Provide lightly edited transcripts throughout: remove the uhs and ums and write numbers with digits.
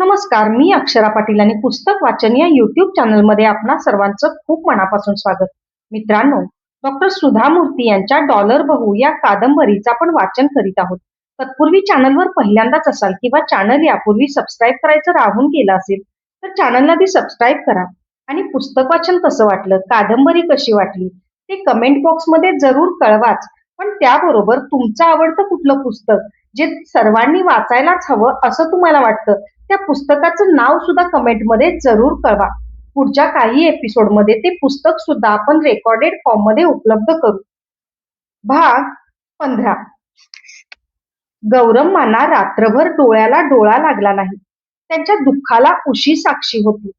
नमस्कार, मी अक्षरा पाटील आणि पुस्तक वाचन या युट्यूब चॅनलमध्ये आपणा सर्वांचं खूप मनापासून स्वागत. मित्रांनो, डॉक्टर सुधा मूर्ती यांच्या डॉलर बहू या कादंबरीचं आपण वाचन करीत आहोत. तत्पूर्वी चॅनलवर पहिल्यांदाच असाल किंवा चॅनल यापूर्वी सबस्क्राईब करायचं राहून गेलं असेल तर चॅनलला आधी सबस्क्राईब करा आणि पुस्तक वाचन कसं वाटलं, कादंबरी कशी वाटली ते कमेंट बॉक्समध्ये जरूर कळवाच. पण त्याबरोबर तुमचं आवडतं कुठलं पुस्तक जे सर्वांनी वाचायलाच हवं असं तुम्हाला वाटतं त्या पुस्तकाचं नाव सुद्धा कमेंटमध्ये जरूर कळवा. पुढच्या काही एपिसोडमध्ये ते पुस्तक सुद्धा आपण रेकॉर्डेड फॉर्म मध्ये उपलब्ध करू. भाग 15. गौरम्मांना रात्रभर डोळ्याला डोळा लागला नाही. त्यांच्या दुःखाला उशी साक्षी होती.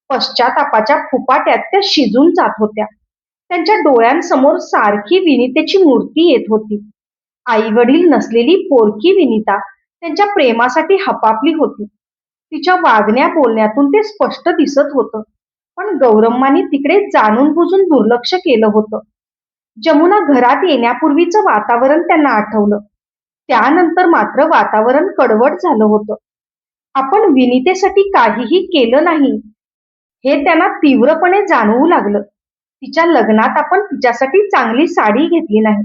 पश्चातापाच्या फुपाट्यात त्या शिजून जात होत्या. त्यांच्या डोळ्यांसमोर सारखी विनितेची मूर्ती येत होती. आई वडील नसलेली पोरकी विनिता त्यांच्या प्रेमासाठी हपापली होती. तिच्या वागण्या बोलण्यातून ते स्पष्ट दिसत होतं. पण गौरम्मानी तिकडे जाणून बुजून दुर्लक्ष केलं होतं. जमुना घरात येण्यापूर्वीचं वातावरण त्यांना आठवलं. त्यानंतर मात्र वातावरण कडवट झालं होतं. आपण विनितेसाठी काहीही केलं नाही हे त्यांना तीव्रपणे जाणवू लागलं. तिच्या लग्नात आपण तिच्यासाठी चांगली साडी घेतली नाही.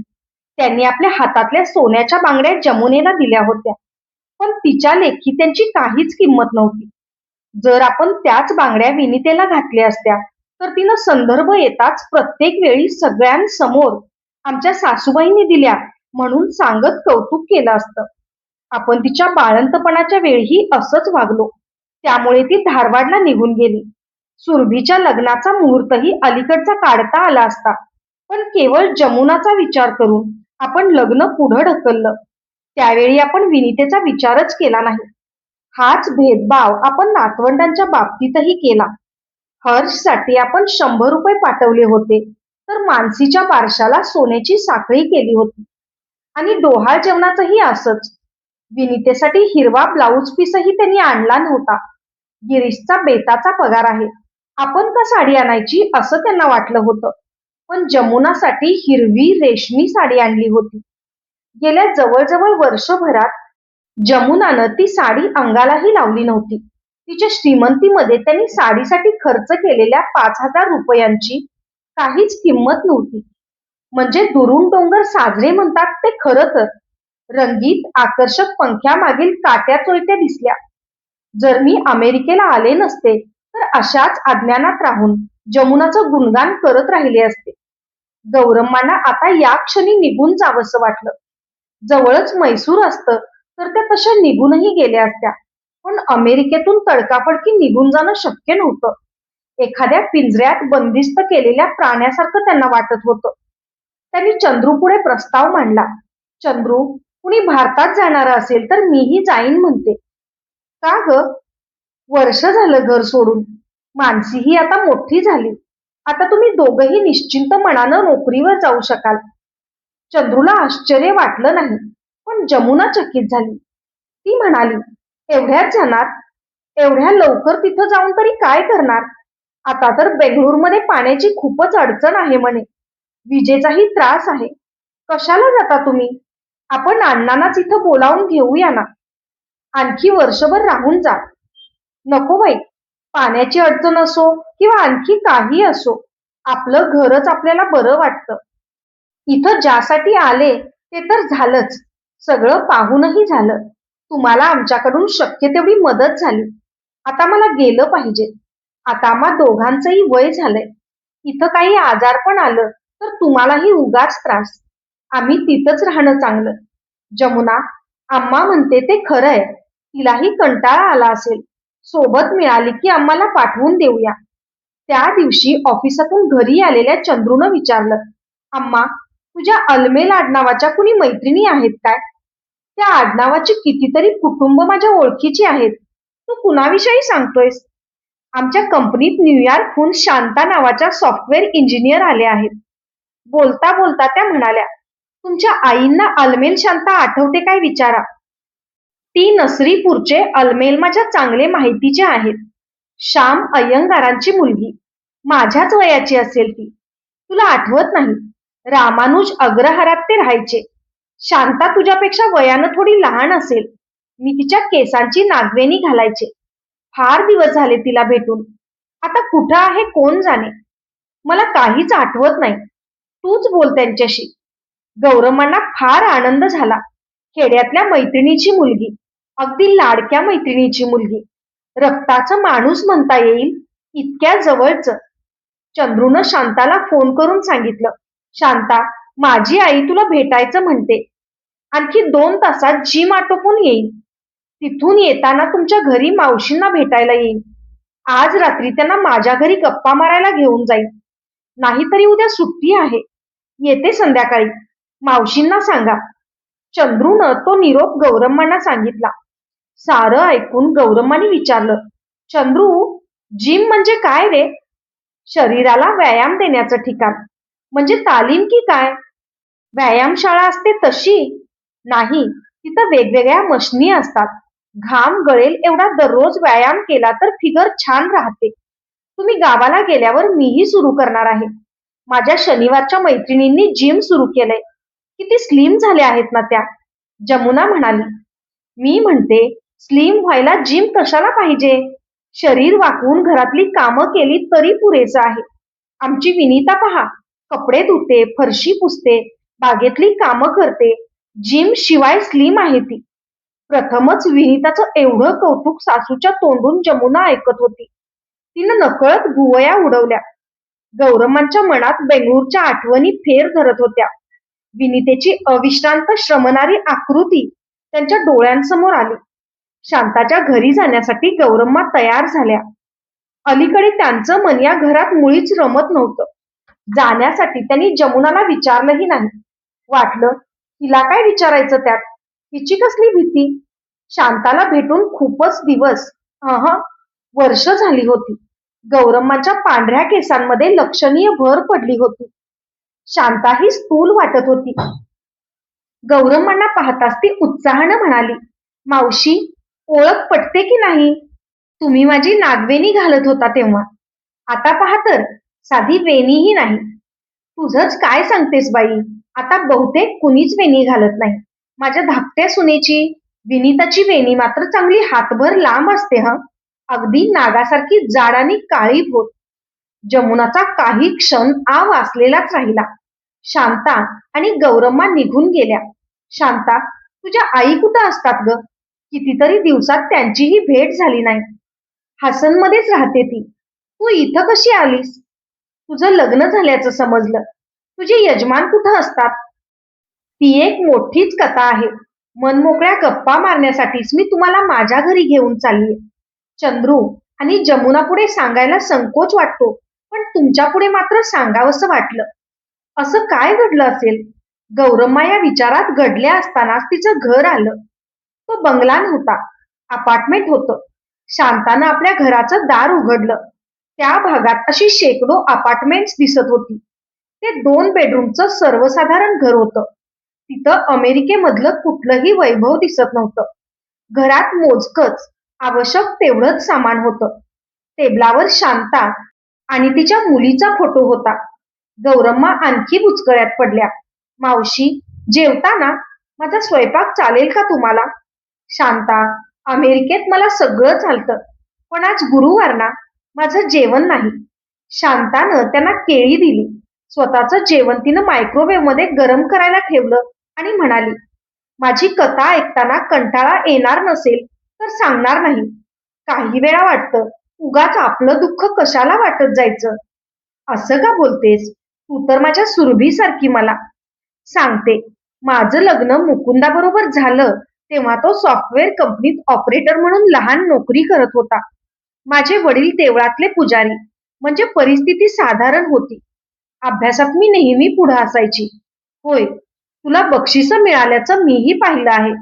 त्यांनी आपल्या हातातल्या सोन्याच्या बांगड्या जमुनेला दिल्या होत्या, पण तिच्या लेखी त्यांची काहीच किंमत नव्हती. जर आपण त्याच बांगड्या विनितेला घातल्या असत्या तर तिनं संदर्भ येताच प्रत्येक वेळी सगळ्यांसमोर आमच्या सासूबाईंनी दिल्या म्हणून सांगत कौतुक केलं असतं. आपण तिच्या बाळंतपणाच्या वेळीही असंच वागलो, त्यामुळे ती धारवाडला निघून गेली. सुरभीच्या लग्नाचा मुहूर्तही अलीकडचा काढता आला असता, पण केवळ जमुनाचा विचार करून आपण लग्न पुढं ढकललं. त्यावेळी आपण विनितेचा विचारच केला नाही. हाच भेदभाव आपण नातवंडांच्या बाबतीतही केला. हर्षसाठी आपण 100 रुपये पाठवले होते, तर मानसीच्या बारशाला सोन्याची साखळी केली होती. आणि डोहाळ जेवणाचंही असंच. विनितेसाठी हिरवा ब्लाऊज पीसही त्यांनी आणला नव्हता. गिरीशचा बेताचा पगार आहे, आपण का साडी आणायची असं त्यांना वाटलं होतं. पण जमुनासाठी हिरवी रेशमी साडी आणली होती. गेल्या जवळजवळ वर्षभरात जमुनानं ती साडी अंगालाही लावली नव्हती. तिच्या श्रीमंतीमध्ये त्यांनी साडीसाठी खर्च केलेल्या 5,000 रुपयांची काहीच किंमत नव्हती. म्हणजे दुरून डोंगर साजरे म्हणतात ते खरं तर. रंगीत आकर्षक पंख्यामागील काट्या चोयत्या दिसल्या. जर मी अमेरिकेला आले नसते तर अशाच अज्ञानात राहून जमुनाचं गुणगान करत राहिले असते. गौरम्मांना आता या क्षणी निघून जावंसं वाटलं. जवळच मैसूर असतं तर त्या तशा निघूनही गेल्या असत्या, पण अमेरिकेतून तडकाफडकी निघून जाणं शक्य नव्हतं. एखाद्या पिंजऱ्यात बंदिस्त केलेल्या प्राण्यासारखं त्यांना वाटत होतं. त्यांनी चंद्रू पुढे प्रस्ताव मांडला. चंद्रू, कुणी भारतात जाणार असेल तर मीही जाईन म्हणते. का ग? वर्ष झालं घर सोडून. मानसीही आता मोठी झाली. आता तुम्ही दोघंही निश्चिंत मनानं नोकरीवर जाऊ शकाल. चंद्रूला आश्चर्य वाटलं नाही, पण जमुना चकित झाली. ती म्हणाली, एवढ्याच जाणार? एवढ्या लवकर तिथं जाऊन तरी काय करणार? आता तर बेंगळूरमध्ये पाण्याची खूपच अडचण आहे म्हणे. विजेचाही त्रास आहे. कशाला जाता तुम्ही? आपण अण्णांनाच इथं बोलावून घेऊया ना. आणखी वर्षभर राहून जा. नको बाई, पाण्याची अडचण असो किंवा आणखी काही असो, आपलं घरच आपल्याला बरं वाटतं. इथं ज्यासाठी आले ते तर झालंच. सगळं पाहूनही झालं. तुम्हाला आमच्याकडून शक्य तेवढी मदत झाली. आता मला गेलं पाहिजे. आता आम्हा दोघांचंही वय झालंय. इथं काही आजारपण आलं तर तुम्हालाही उगाच त्रास. आम्ही तिथंच राहणं चांगलं. जमुना, आम्हा म्हणते ते खरंय. तिलाही कंटाळा आला असेल. सोबत मिळाली की आम्हाला पाठवून देऊया. त्या दिवशी ऑफिसातून घरी आलेल्या चंद्रूनं विचारलं, अम्मा, तुझ्या अल्मेल आडनावाच्या कुणी मैत्रिणी आहेत काय? त्या आडनावाची कितीतरी कुटुंब माझ्या ओळखीची आहेत. तू कुणाविषयी सांगतोयस? आमच्या कंपनीत न्यूयॉर्कहून शांता नावाच्या सॉफ्टवेअर इंजिनियर आले आहेत. बोलता बोलता त्या म्हणाल्या, तुमच्या आईंना अल्मेल शांता आठवते काय विचारा. ती नसरीपूरचे अल्मेल माझ्या चांगले माहितीचे आहेत. श्याम अय्यंगारांची मुलगी. माझ्याच वयाची असेल ती. तुला आठवत नाही? रामानुज अग्रहारात ते राहायचे. शांता तुझ्यापेक्षा वयानं थोडी लहान असेल. मी तिच्या केसांची नागवेणी घालायचे. फार दिवस झाले तिला भेटून. आता कुठं आहे कोण जाणे. मला काहीच आठवत नाही. तूच बोल त्यांच्याशी. गौरम्मांना फार आनंद झाला. खेड्यातल्या मैत्रिणीची मुलगी, अगदी लाडक्या मैत्रिणीची मुलगी, रक्ताचा माणूस म्हणता येईल, इतक्या जवळचं. चंद्रूनं शांताला फोन करून सांगितलं, शांता, माझी आई तुला भेटायचं म्हणते. आणखी 2 तासात जिम आटोपून येईल. तिथून येताना तुमच्या घरी मावशींना भेटायला येईल. आज रात्री त्यांना माझ्या घरी गप्पा मारायला घेऊन जाईल. नाहीतरी उद्या सुट्टी आहे. येते संध्याकाळी. मावशींना सांगा. चंद्रूनं तो निरोप गौरम्मांना सांगितला. सारं ऐकून गौरम्माने विचारलं, चंद्रू, जिम म्हणजे काय रे? शरीराला व्यायाम देण्याचं ठिकाण. म्हणजे तालीम की काय? व्यायामशाळा असते तशी? नाही, तिथं वेगवेगळ्या मशनी असतात. घाम गळेल एवढा दररोज व्यायाम केला तर फिगर छान राहते. तुम्ही गावाला गेल्यावर मीही सुरू करणार आहे. माझ्या शनिवारच्या मैत्रिणींनी जिम सुरू केलंय. किती स्लिम झाल्या आहेत ना त्या. जमुना म्हणाली. मी म्हणते, स्लिम व्हायला जिम कशाला पाहिजे? शरीर वाकवून घरातली कामं केली तरी पुरेसं आहे. आमची विनीता पहा, कपडे धुते, फरशी पुसते, बागेतली कामं करते. जिम शिवाय स्लिम आहे ती. प्रथमच विनीताचं एवढं कौतुक सासूच्या तोंडून जमुना ऐकत होती. तिनं नकळत भुवया उडवल्या. गौरम्मांच्या मनात बेंगळूरच्या आठवणी फेर धरत होत्या. विनितेची अविश्रांत श्रमणारी आकृती त्यांच्या डोळ्यांसमोर आली. शांताच्या घरी जाण्यासाठी गौरम्मा तयार झाल्या. अलीकडे त्यांचं मन या घरात मुळीच रमत नव्हतं. जाण्यासाठी त्यांनी जमुनाला विचारलंही नाही. वाटलं, तिला काय विचारायचं त्यात? तिची कसली भीती? शांताला भेटून खूपच दिवस, वर्ष झाली होती. गौरम्माच्या पांढऱ्या केसांमध्ये लक्षणीय भर पडली होती. शांताही स्थूल वाटत होती. गौरम्मांना पाहताच ती उत्साहानं म्हणाली, मावशी, ओळख पटते की नाही? तुम्ही माझी नागवेणी घालत होता तेव्हा. आता पहा तर, साधी वेणीही नाही. तुझंच काय सांगतेस बाई, आता बहुतेक कुणीच वेणी घालत नाही. माझ्या धाकट्या सुनेची, विनीताची वेणी मात्र चांगली हातभर लांब असते हं. अगदी नागासारखी जाड आणि काळी भोर. जमुनाचा काही क्षण आ वाचलेलाच राहिला. शांता आणि गौरम्मा निघून गेल्या. शांता, तुझ्या आई कुठं असतात ग? कितीतरी दिवसात त्यांचीही भेट झाली नाही. हसनमध्येच राहते ती. तू इथं कशी आलीस? तुझं लग्न झाल्याचं समजलं. तुझे यजमान कुठं असतात? ती एक मोठीच कथा आहे. मनमोकळ्या गप्पा मारण्यासाठीच मी तुम्हाला माझ्या घरी घेऊन चाललीय. चंद्रू आणि जमुना पुढे सांगायला संकोच वाटतो, पण तुमच्या पुढे मात्र सांगावंसं वाटलं. असं काय घडलं असेल? गौरम्मा या विचारात गडल्या असतानाच तिचं घर आलं. तो बंगला नव्हता, अपार्टमेंट होतं. शांतानं आपल्या घराचं दार उघडलं. त्या भागात अशी शेकडो अपार्टमेंट्स दिसत होती. ते 2 बेडरूमचं सर्वसाधारण घर होतं. तिथं अमेरिकेमधलं कुठलंही वैभव दिसत नव्हतं. घरात मोजकच आवश्यक तेवढंच सामान होतं. टेबलावर शांता आणि तिच्या मुलीचा फोटो होता. गौरम्मा आणखी बुचकळ्यात पडल्या. मावशी, जेवता ना? माझा स्वयंपाक चालेल का तुम्हाला? शांता, अमेरिकेत मला सगळं चालतं, पण आज गुरुवार ना, माझं जेवण नाही. शांतानं त्यांना केळी दिली. स्वतःचं जेवण तिनं मायक्रोवेव्ह मध्ये गरम करायला ठेवलं आणि म्हणाली, माझी कथा ऐकताना कंटाळा येणार नसेल तर सांगणार नाही. काही वेळा वाटतं, उगाच आपलं दुःख कशाला वाटत जायचं. असं का बोलतेस? तू तर माझ्या सुरभीसारखी मला. सांगते, माझं लग्न मुकुंदाबरोबर झालं तेव्हा तो सॉफ्टवेअर कंपनीत ऑपरेटर म्हणून लहान नोकरी करत होता. माझे वडील देवळातले पुजारी, म्हणजे परिस्थिती साधारण होती. अभ्यासात मी नेहमी पुढे असायची. होय, तुला बक्षिसं मिळाल्याचं मीही पाहिलं आहे.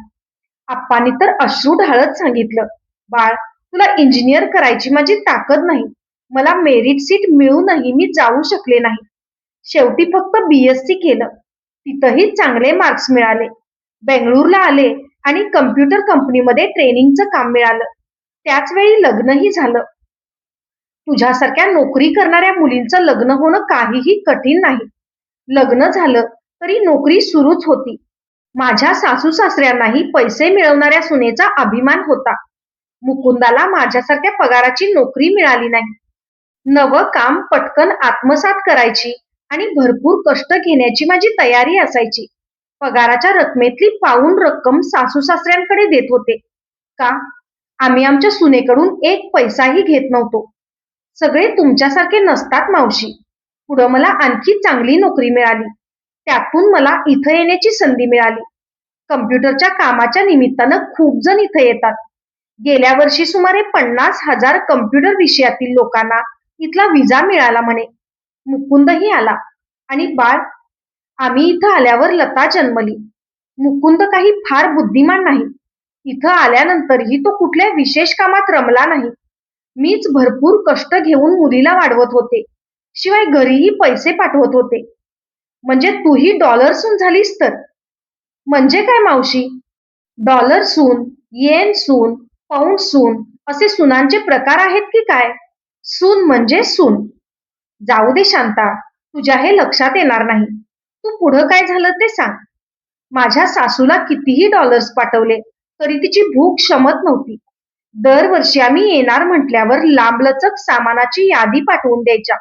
आप्पांनी तर अश्रू ढाळत सांगितलं, बाळ, तुला इंजिनियर करायची माझी ताकद नाही. मला मेरिट सीट मिळूनही मी जाऊ शकले नाही. शेवटी फक्त BSc केलं. तिथंही चांगले मार्क्स मिळाले. बेंगळूरला आले आणि कम्प्युटर कंपनीमध्ये ट्रेनिंगचं काम मिळालं. त्याच वेळी लग्नही झालं. तुझ्यासारख्या नोकरी करणाऱ्या मुलींचं लग्न होणं काहीही कठीण नाही. लग्न झालं तरी नोकरी सुरूच होती. माझ्या सासू सासऱ्यांनाही पैसे मिळवणाऱ्या सुनेचा अभिमान होता. मुकुंदाला माझ्यासारख्या पगाराची नोकरी मिळाली नाही. नवं काम पटकन आत्मसात करायची आणि भरपूर कष्ट घेण्याची माझी तयारी असायची. पगाराच्या रकमेतली पाऊण रक्कम सासू सासऱ्यांकडे देत होते. का? आम्ही आमच्या सुनेकडून एक पैसाही घेत नव्हतो. सगळे तुमच्यासारखे नसतात मावशी. पुढं मला आणखी चांगली नोकरी मिळाली. त्यातून मला इथं येण्याची संधी मिळाली. कम्प्युटरच्या कामाच्या निमित्तानं खूप जण इथं येतात. गेल्या वर्षी सुमारे 50,000 कम्प्युटर विषयातील लोकांना इथला व्हिसा मिळाला म्हणे. मुकुंदही आला. आणि बाळ, आम्ही इथं आल्यावर लता जन्मली. मुकुंद काही फार बुद्धिमान नाही. इथं आल्यानंतरही तो कुठल्या विशेष कामात रमला नाही. मीच भरपूर कष्ट घेऊन मुलीला वाढवत होते. शिवाय घरीही पैसे पाठवत होते. म्हणजे तूही डॉलर सून झालीस तर? म्हणजे काय मावशी? डॉलर सून, येन सून, पाऊंड सून असे सुनांचे प्रकार आहेत की काय? सून म्हणजे सून. जाऊ दे शांता, तुझ्या हे लक्षात येणार नाही. तू पुढं काय झालं ते सांग. माझ्या सासूला कितीही डॉलर्स पाठवले तरी तिची भूक शमत नव्हती. दरवर्षी आम्ही येणार म्हटल्यावर लांबलचक सामानाची यादी पाठवून द्यायच्या.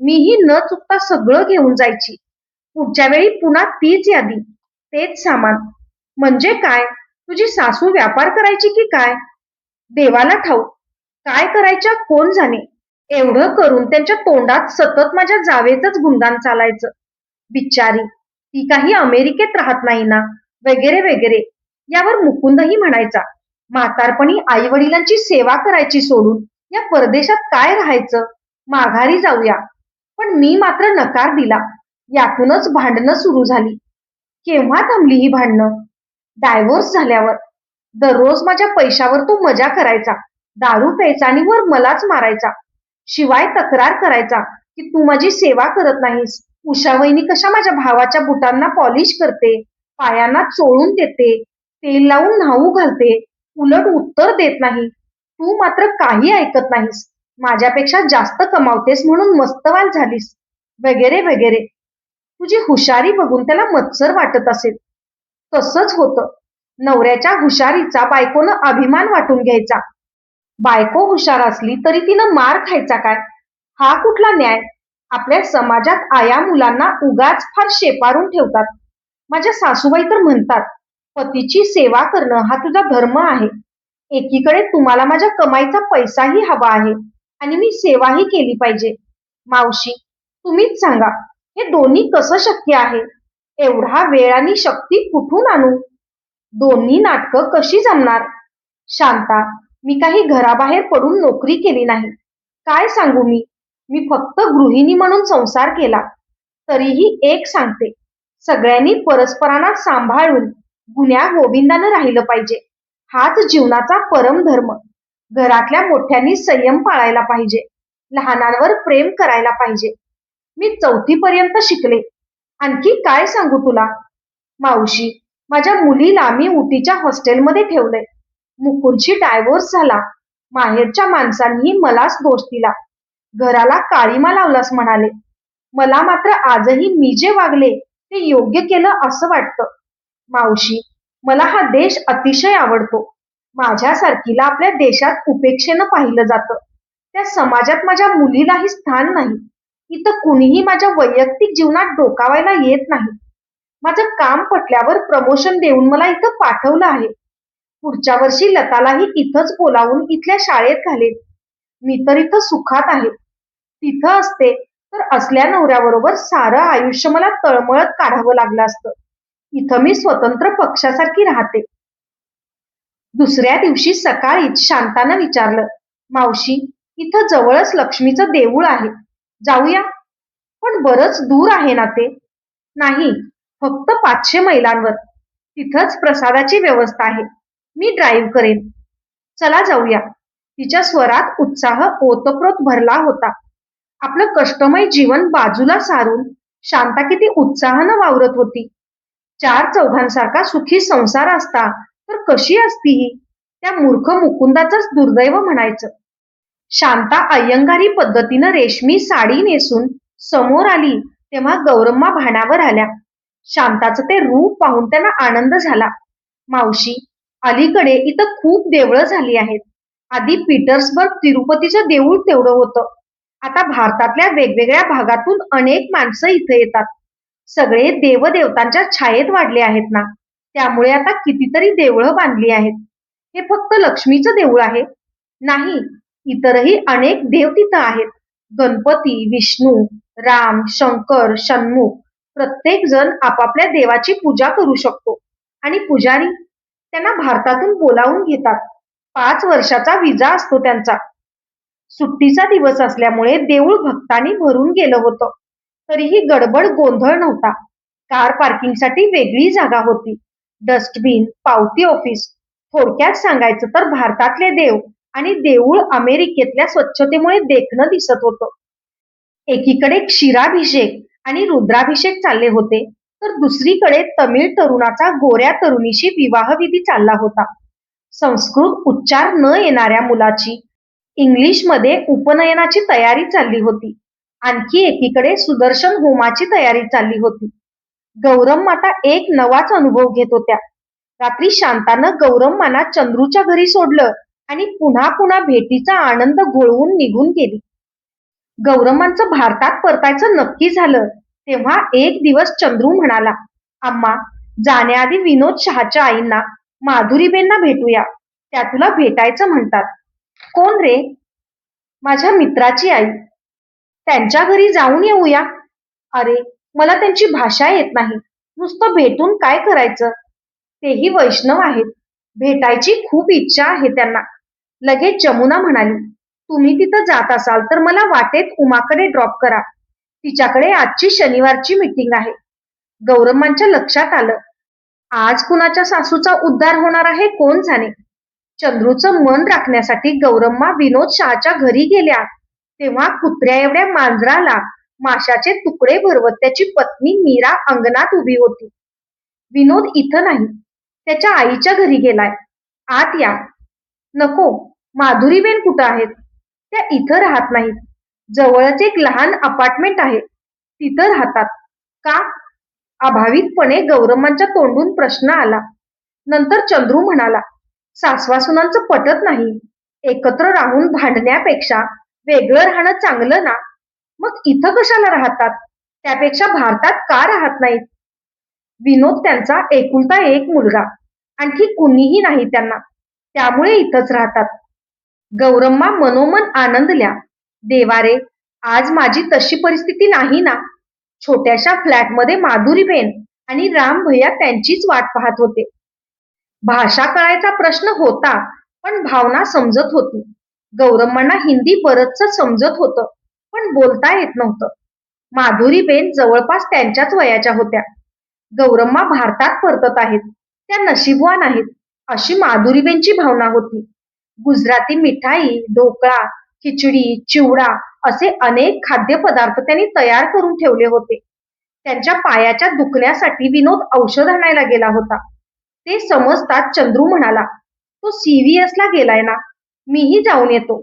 मीही न चुकता सगळं घेऊन जायची. पुढच्या वेळी पुन्हा तीच यादी, तेच सामान. म्हणजे काय? तुझी सासू व्यापार करायची की काय? देवाला ठाऊक. काय करायच्या कोण जाणे. एवढं करून त्यांच्या तोंडात सतत माझ्या जावेचंच गुणगान चालायचं. बिचारी, ती काही अमेरिकेत राहत नाही ना, वगैरे वगैरे. यावर मुकुंदही म्हणायचा, म्हातारपणी आई वडिलांची सेवा करायची सोडून या परदेशात काय राहायचं, माघारी जाऊया. पण मी मात्र नकार दिला. यातूनच भांडणं सुरू झाली. केव्हा थांबली ही भांडणं? डायव्होर्स झाल्यावर. दररोज माझ्या पैशावर तो मजा करायचा, दारू प्यायचा आणि वर मलाच मारायचा. शिवाय तक्रार करायचा की तू माझी सेवा करत नाहीस. उषा वहिनी कशा माझ्या भावाच्या बुटांना पॉलिश करते, पायांना चोळून देते, तेल लावून न्हाऊ घालते, उलट उत्तर देत नाही. तू मात्र काही ऐकत नाहीस. माझ्यापेक्षा जास्त कमावतेस म्हणून मस्तवाल झालीस, वगैरे वगैरे. तुझी हुशारी बघून त्याला मत्सर वाटत असेल. तसंच होतं. नवऱ्याच्या हुशारीचा बायकोनं अभिमान वाटून घ्यायचा. बायको हुशार असली तरी तिनं मार खायचा काय? हा कुठला न्याय? आपल्या समाजात आया मुलांना उगाच फार शेपारून ठेवतात. माझ्या सासूबाई तर म्हणतात, पतीची सेवा करणं हा तुझा धर्म आहे. एकीकडे तुम्हाला माझ्या कमाईचा पैसाही हवा आहे आणि मी सेवाही केली पाहिजे. मावशी, तुम्हीच सांगा, हे दोन्ही कसं शक्य आहे? एवढा वेळ आणि शक्ती कुठून आणू? दोन्ही नाटकं कशी जमणार? शांता, मी काही घराबाहेर पडून नोकरी केली नाही. काय सांगू मी? मी फक्त गृहिणी म्हणून संसार केला. तरीही एक सांगते, सगळ्यांनी परस्परांना सांभाळून गुण्या गोविंदानं राहिलं पाहिजे. हाच जीवनाचा परमधर्म. घरातल्या मोठ्यांनी संयम पाळायला पाहिजे. लहानांवर प्रेम करायला पाहिजे. मी 4थी पर्यंत शिकले. आणखी काय सांगू तुला? मावशी, माझ्या मुलीला मी उटीच्या हॉस्टेलमध्ये ठेवलंय. मुकुंदशी डायव्होर्स झाला. माहेरच्या माणसांनी मलाच दोष दिला. घराला काळीमा लावलास म्हणाले. मला मात्र आजही मी जे वागले ते योग्य केलं असं वाटतं. मावशी, मला हा देश अतिशय आवडतो. माझ्यासारखीला आपल्या देशात उपेक्षेनं पाहिलं जातं. त्या समाजात माझ्या मुलीलाही स्थान नाही. इथं कुणीही माझ्या वैयक्तिक जीवनात डोकावायला येत नाही. माझं काम पटल्यावर प्रमोशन देऊन मला इथं पाठवलं आहे. पुढच्या वर्षी लतालाही इथंच बोलावून इथल्या शाळेत घालेल. मी तर इथं सुखात आहे. तिथं असते तर असल्या नवऱ्याबरोबर सारं आयुष्य मला तळमळत काढावं लागलं असतं. इथं मी स्वतंत्र पक्षासारखी राहते. दुसऱ्या दिवशी सकाळीच शांतानं विचारलं, मावशी, इथं जवळच लक्ष्मीचं देऊळ आहे, जाऊया? पण बरंच दूर आहे ना ते? नाही, फक्त 500 मैलांवर. तिथंच प्रसादाची व्यवस्था आहे. मी ड्राईव्ह करेन. चला जाऊया. तिच्या स्वरात उत्साह ओतप्रोत भरला होता. आपलं कष्टमय जीवन बाजूला सारून शांता किती उत्साहानं वावरत होती. 4 चौघांसारखा सुखी संसार असता तर कशी असती ही? त्या मूर्ख मुकुंदाचंच दुर्दैव म्हणायचं. शांता अय्यंगारी पद्धतीनं रेशमी साडी नेसून समोर आली तेव्हा गौरम्मा भानावर आल्या. शांताचं ते रूप पाहून त्यांना आनंद झाला. मावशी, अलीकडे इथं खूप देवळं झाली आहेत. आधी पीटर्सबर्ग तिरुपतीचं देऊळ तेवढं होतं. आता भारतातल्या वेगवेगळ्या भागातून अनेक माणसं इथे येतात. सगळे देवदेवतांच्या छायेत वाढले आहेत ना, त्यामुळे आता कितीतरी देवळं बांधली आहेत. हे फक्त लक्ष्मीचं देऊळ आहे? नाही, इतरही अनेक देव तिथं आहेत. गणपती, विष्णू, राम, शंकर, षण्मुख प्रत्येक जण आपापल्या देवाची पूजा करू शकतो. आणि पुजारी त्यांना भारतातून बोलावून घेतात. 5 वर्षाचा विजा असतो त्यांचा. सुट्टीचा दिवस असल्यामुळे देऊळ भक्तांनी भरून गेलं होतं. तरीही गडबड गोंधळ नव्हता. कार पार्किंगसाठी वेगळी जागा होती. डस्टबिन, पावती ऑफिस. थोडक्यात सांगायचं तर भारतातले देव आणि देऊळ अमेरिकेतल्या स्वच्छतेमुळे देखणं दिसत होतं. एकीकडे क्षीराभिषेक आणि रुद्राभिषेक चालले होते, तर दुसरीकडे तमिळ तरुणाचा गोऱ्या तरुणीशी विवाहविधी चालला होता. संस्कृत उच्चार न येणाऱ्या मुलाची इंग्लिशमध्ये उपनयनाची तयारी चालली होती. आणखी एकीकडे सुदर्शन होमाची तयारी चालली होती. गौरम माता एक नवाच अनुभव घेत होत्या. रात्री शांतानं गौरम्मांना चंद्रूच्या घरी सोडलं आणि पुन्हा पुन्हा भेटीचा आनंद घोळवून निघून गेली. गौरम्मांचं भारतात परतायचं नक्की झालं तेव्हा एक दिवस चंद्रू म्हणाला, "अम्मा, जाण्याआधी विनोद शहाच्या आईंना, माधुरीबेनना भेटूया. त्या तुला भेटायचं म्हणतात." "कोण रे?" "माझ्या मित्राची आई." "त्यांच्या घरी जाऊन येऊया." "अरे, मला त्यांची भाषा येत नाही. नुसतं भेटून काय करायचं?" "तेही वैष्णव आहेत. भेटायची खूप इच्छा आहे त्यांना." लगेच जमुना म्हणाली, "तुम्ही तिथं जात असाल तर मला वाटेत उमाकडे ड्रॉप करा. तिच्याकडे आजची शनिवारची मीटिंग आहे." गौरम्मांच्या लक्षात आलं, आज कुणाच्या सासूचा उद्धार होणार आहे कोण जाणे. चंद्रूचं मन राखण्यासाठी गौरम्मा विनोद शहाच्या घरी गेल्या तेव्हा कुत्र्या एवढ्या मांजराला माशाचे तुकडे भरवत त्याची पत्नी मीरा अंगणात उभी होती. "विनोद इथं नाही, त्याच्या आईच्या घरी गेलाय. आत या." "नको, माधुरीबेन कुठं आहेत?" "त्या इथं राहत नाहीत. जवळच एक लहान अपार्टमेंट आहे, तिथं राहतात." "का?" अभावितपणे गौरम्मांच्या तोंडून प्रश्न आला. नंतर चंद्रू म्हणाला, "सासवासुनांचं पटत नाही. एकत्र राहून भांडण्यापेक्षा वेगळं राहणं चांगलं ना. मग इथं कशाला राहतात? त्यापेक्षा भारतात का राहत नाहीत?" विनोद त्यांचा एकुलता एक मुलगा. आणखी कुणीही नाही त्यांना. त्यामुळे इथंच राहतात. गौरम्मा मनोमन आनंदल्या. "देवा रे, आज माझी तशी परिस्थिती नाही ना." छोट्याशा फ्लॅटमध्ये माधुरीबेन आणि राम भैया त्यांचीच वाट पाहत होते. भाषा कळायचा प्रश्न होता, पण भावना समजत होती. गौरम्मांना हिंदी बरंचसं समजत होतं, पण बोलता येत नव्हतं. माधुरीबेन जवळपास त्यांच्याच वयाच्या होत्या. गौरम्मा भारतात परतत आहेत, त्या नशीबवान आहेत, अशी माधुरीबेनची भावना होती. गुजराती मिठाई, ढोकळा, खिचडी, चिवडा असे अनेक खाद्यपदार्थ त्यांनी तयार करून ठेवले होते. त्यांच्या पायाच्या दुखण्यासाठी विनोद औषध आणायला गेला होता. ते समजताच चंद्रू म्हणाला, "तो CVS ला गेलाय ना, मीही जाऊन येतो."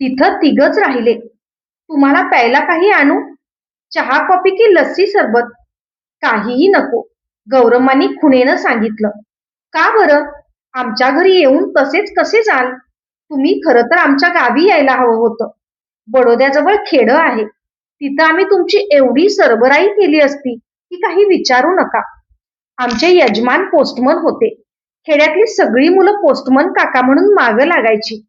तिथं तिघच राहिले. "तुम्हाला प्यायला काही आणू? चहा, कॉफी की लस्सी सरबत?" "काहीही नको," गौरम्मांनी खुणेनं सांगितलं. "का बरं? आमच्या घरी येऊन तसेच कसे जाल? तुम्ही खरं तर आमच्या गावी यायला हवं होतं. बडोद्याजवळ खेडं आहे. तिथं आम्ही तुमची एवढी सरबराई केली असती की काही विचारू नका." आमचे यजमान पोस्टमन होते. खेड्यातली सगळी मुलं पोस्टमन काका म्हणून मागं लागायची.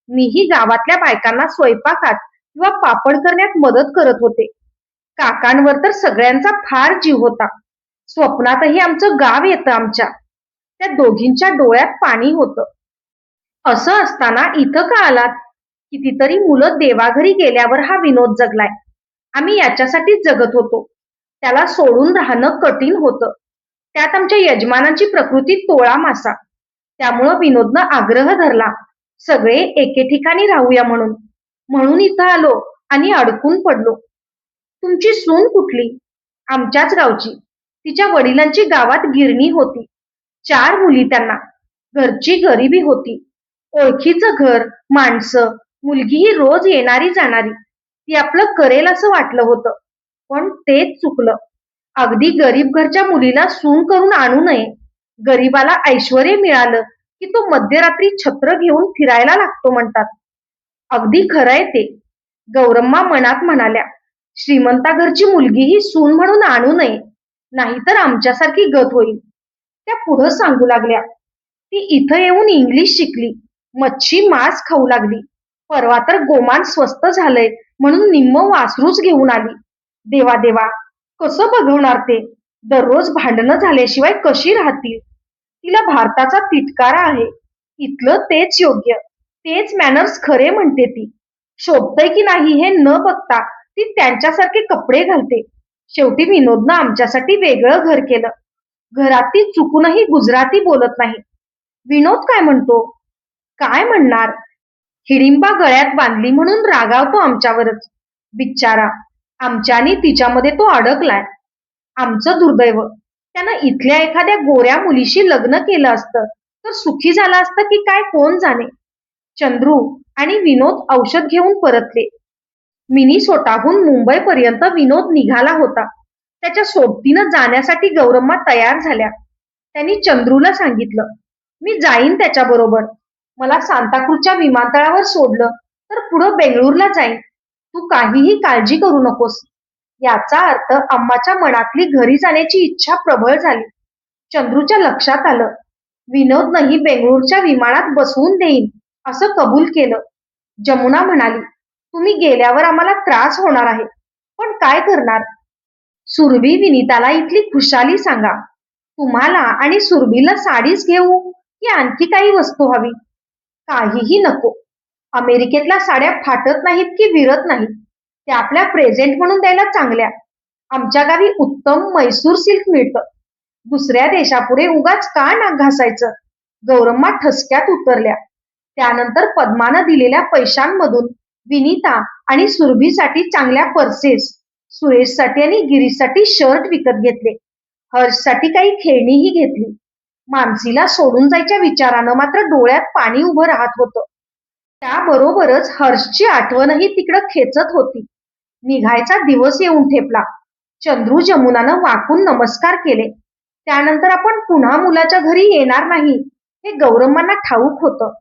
मीही गावातल्या बायकांना स्वयंपाकात किंवा पापड करण्यात मदत करत होते. काकांवर तर सगळ्यांचा फार जीव होता. स्वप्नातही आमचं गाव येतं आमच्या. त्या दोघींच्या डोळ्यात पाणी होतं. "असं असताना इथं का आलात?" "कितीतरी मुलं देवाघरी गेल्यावर हा विनोद जगलाय. आम्ही याच्यासाठीच जगत होतो. त्याला सोडून राहणं कठीण होतं. त्यात आमच्या यजमानांची प्रकृती तोळा मासा. त्यामुळं विनोदनं आग्रह धरला, सगळे एके ठिकाणी राहूया म्हणून. म्हणून इथं आलो आणि अडकून पडलो." "तुमची सून कुठली?" "आमच्याच गावची. तिच्या वडिलांची गावात गिरणी होती. 4 मुली त्यांना. घरची गरिबी होती. ओळखीचं घर, माणसं, मुलगीही रोज येणारी जाणारी. ती आपलं करेल असं वाटलं होतं. पण तेच चुकलं. अगदी गरीब घरच्या मुलीला सून करून आणू नये. गरिबाला ऐश्वर्य मिळालं की तो मध्यरात्री छत्र घेऊन फिरायला लागतो म्हणतात. अगदी खरंय ते. गौरम्मा मनात म्हणाल्या, श्रीमंता घरची मुलगी ही सून म्हणून आणू नये, नाहीतर आमच्यासारखी गत होईल. त्या पुढं सांगू लागल्या, ती इथं येऊन इंग्लिश शिकली, मच्छी मांस खाऊ लागली. परवा तर गोमान स्वस्त झालंय म्हणून निम्म वासरूच घेऊन आली. देवा देवा, कसं बघवणार ते? दररोज भांडणं झाल्याशिवाय कशी राहतील? तिला भारताचा तिटकारा आहे. इथलं तेच योग्य, तेच मॅनर्स खरे म्हणते ती. शोभतय की नाही हे न बघता ती त्यांच्यासारखे कपडे घालते. शेवटी विनोदनं आमच्यासाठी वेगळं घर केलं. घरात ती चुकूनही गुजराती बोलत नाही. विनोद काय म्हणतो? काय म्हणणार? हिडिंबा गळ्यात बांधली म्हणून रागावतो आमच्यावरच. बिच्चारा, आमच्यानी तिच्यामध्ये तो अडकलाय. आमचं दुर्दैव. त्यानं इथल्या एखाद्या गोऱ्या मुलीशी लग्न केलं असतं तर सुखी झालं असतं की काय कोण जाणे. चंद्रू आणि विनोद औषध घेऊन परतले. मिनीसोटाहून मुंबईपर्यंत विनोद निघाला होता. त्याच्या सोबतीनं जाण्यासाठी गौरम्मा तयार झाल्या. त्यांनी चंद्रूला सांगितलं, मी जाईन त्याच्याबरोबर. मला सांताक्रूजच्या विमानतळावर सोडलं तर पुढं बेंगळूरला जाईन. तू काहीही काळजी करू नकोस. याचा अर्थ अम्माच्या मनातली घरी जाण्याची इच्छा प्रबळ झाली. चंद्रूच्या लक्षात आलं, विनोदनंही बेंगळूरच्या विमानात बसवून देईन असं कबूल केलं. जमुना म्हणाली, तुम्ही गेल्यावर आम्हाला त्रास होणार आहे, पण काय करणार? सुरभी विनीताला इथली खुशाली सांगा. तुम्हाला आणि सुरभीला साडीच घेऊ की आणखी काही वस्तू हवी? काहीही नको. अमेरिकेतल्या साड्या फाटत नाहीत की विरत नाहीत. त्या आपल्या प्रेझेंट म्हणून द्यायला चांगल्या. आमच्या गावी उत्तम मैसूर सिल्क मिळतं. दुसऱ्या देशापुढे उगाच का नाक घासायचं? गौरम्मा ठसक्यात उतरल्या. त्यानंतर पद्मानं दिलेल्या पैशांमधून विनीता आणि सुरभीसाठी चांगल्या पर्सेस, सुरेशसाठी आणि गिरीशसाठी शर्ट विकत घेतले. हर्षसाठी काही खेळणीही घेतली. मानसीला सोडून जायच्या विचारानं मात्र डोळ्यात पाणी उभं राहत होतं. त्याबरोबरच हर्षची आठवणही तिकडं खेचत होती. निघायचा दिवस येऊन ठेपला. चंद्रू जमुनानं वाकून नमस्कार केले. त्यानंतर आपण पुन्हा मुलाच्या घरी येणार नाही हे गौरम्मांना ठाऊक होतं.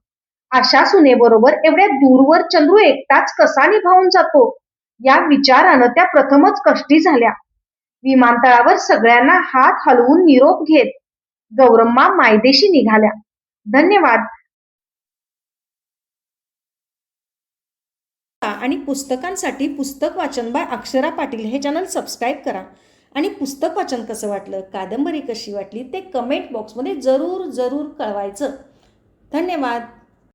अशा सुनेबरोबर एवढ्या दूरवर चंद्रू एकटाच कसा निभावून जातो या विचारानं त्या प्रथमच कष्टी झाल्या. विमानतळावर सगळ्यांना हात हलवून निरोप घेत गौरम्मा मायदेशी निघाल्या. धन्यवाद. आणि पुस्तकांसाठी पुस्तक वाचन बाय अक्षरा पाटील हे चॅनल सबस्क्राईब करा. आणि पुस्तक वाचन कसं वाटलं, कादंबरी कशी वाटली ते कमेंट बॉक्समध्ये जरूर कळवायचं. धन्यवाद.